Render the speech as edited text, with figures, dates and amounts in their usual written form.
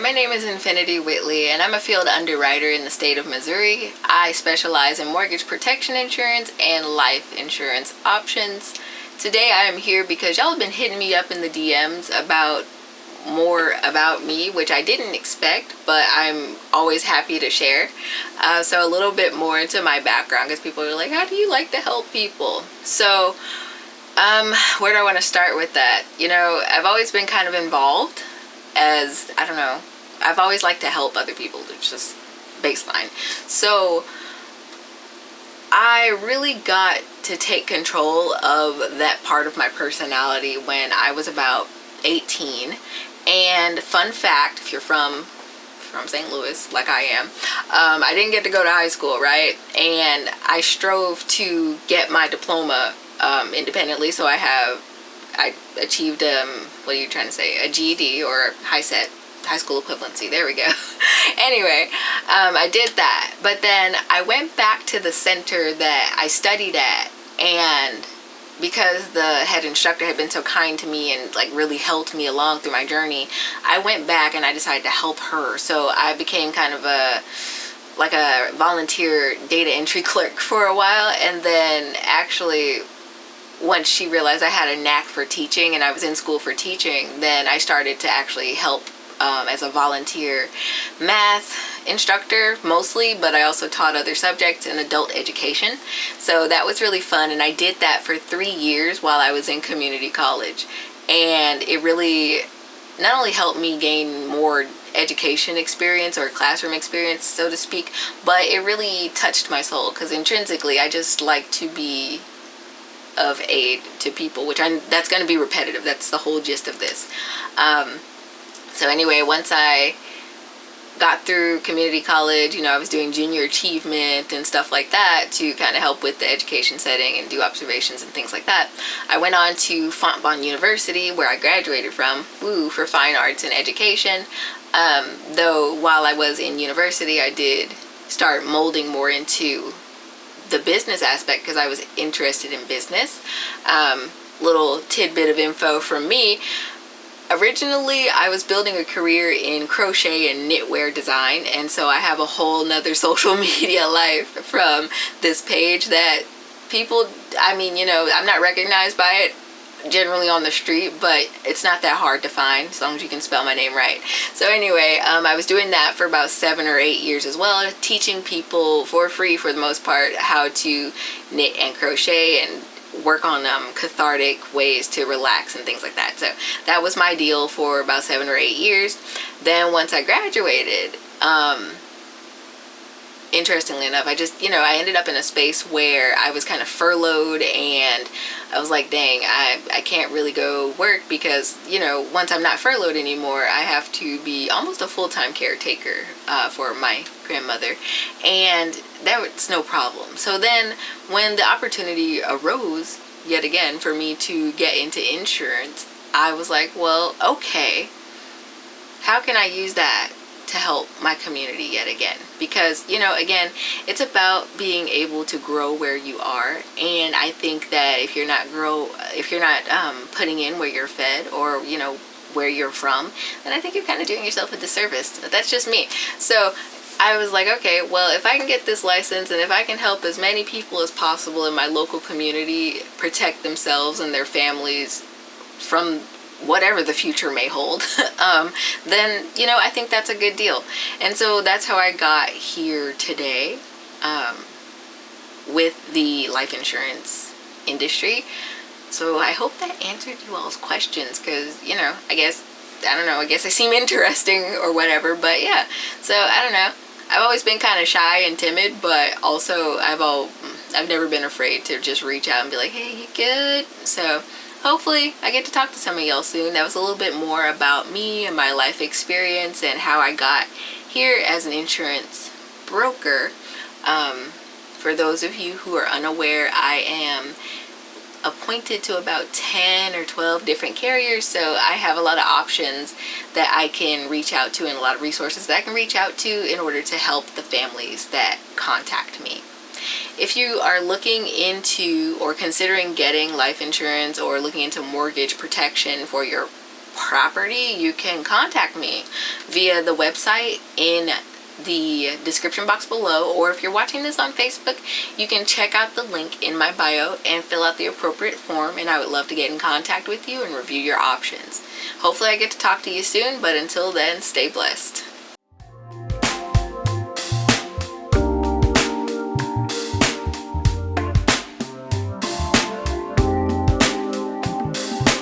my name is Infiniti Whitley, and I'm a field underwriter in the state of Missouri. I specialize in mortgage protection insurance and life insurance options. Today I am here because y'all have been hitting me up in the DMs about more about me, which I didn't expect, but I'm always happy to share. So a little bit more into my background, because people are like, how do you like to help people? So where do I want to start with that? You know, I've always been kind of involved as, I don't know, I've always liked to help other people. It's just baseline. So I really got to take control of that part of my personality when I was about 18. And fun fact, if you're from St. Louis, like I am, I didn't get to go to high school, right? And I strove to get my diploma independently. So I achieved, what are you trying to say, a GED or high school equivalency. There we go. Anyway, I did that. But then I went back to the center that I studied at, and because the head instructor had been so kind to me and like really helped me along through my journey, I went back and I decided to help her. So I became kind of a volunteer data entry clerk for a while, and then actually once she realized I had a knack for teaching and I was in school for teaching, then I started to actually help as a volunteer math instructor mostly, but I also taught other subjects in adult education. So that was really fun, and I did that for 3 years while I was in community college. And it really not only helped me gain more education experience or classroom experience, so to speak, but it really touched my soul, because intrinsically I just like to be of aid to people, that's going to be repetitive. That's the whole gist of this. So anyway, once I got through community college, you know, I was doing junior achievement and stuff like that to kind of help with the education setting and do observations and things like that. I went on to Fontbonne University, where I graduated from, for fine arts and education. Though while I was in university, I did start molding more into the business aspect because I was interested in business. Little tidbit of info from me. Originally, I was building a career in crochet and knitwear design, and so I have a whole nother social media life from this page that people, I mean, you know, I'm not recognized by it generally on the street, but it's not that hard to find as long as you can spell my name right. So anyway, I was doing that for about 7 or 8 years as well, teaching people for free for the most part how to knit and crochet and work on cathartic ways to relax and things like that. So that was my deal for about 7 or 8 years. Then once I graduated, interestingly enough, I ended up in a space where I was kind of furloughed, and I was like, dang, I can't really go work because, you know, once I'm not furloughed anymore, I have to be almost a full-time caretaker for my grandmother, and that's no problem. So then when the opportunity arose yet again for me to get into insurance, I was like, well, okay, how can I use that to help my community yet again? Because, you know, again, it's about being able to grow where you are, and I think that if you're not putting in where you're fed, or, you know, where you're from, then I think you're kind of doing yourself a disservice. But that's just me. So I was like, okay, well, if I can get this license and if I can help as many people as possible in my local community protect themselves and their families from whatever the future may hold, then, you know, I think that's a good deal. And so that's how I got here today with the life insurance industry. So I hope that answered you all's questions, because, you know, I guess I seem interesting or whatever, but yeah. So I don't know. I've always been kind of shy and timid, but also I've never been afraid to just reach out and be like, hey, you good? So hopefully I get to talk to some of y'all soon. That was a little bit more about me and my life experience and how I got here as an insurance broker. For those of you who are unaware, I am appointed to about 10 or 12 different carriers, so I have a lot of options that I can reach out to and a lot of resources that I can reach out to in order to help the families that contact me. If you are looking into or considering getting life insurance or looking into mortgage protection for your property, you can contact me via the website in the description box below, or if you're watching this on Facebook, you can check out the link in my bio and fill out the appropriate form, and I would love to get in contact with you and review your options. Hopefully I get to talk to you soon, but until then, stay blessed.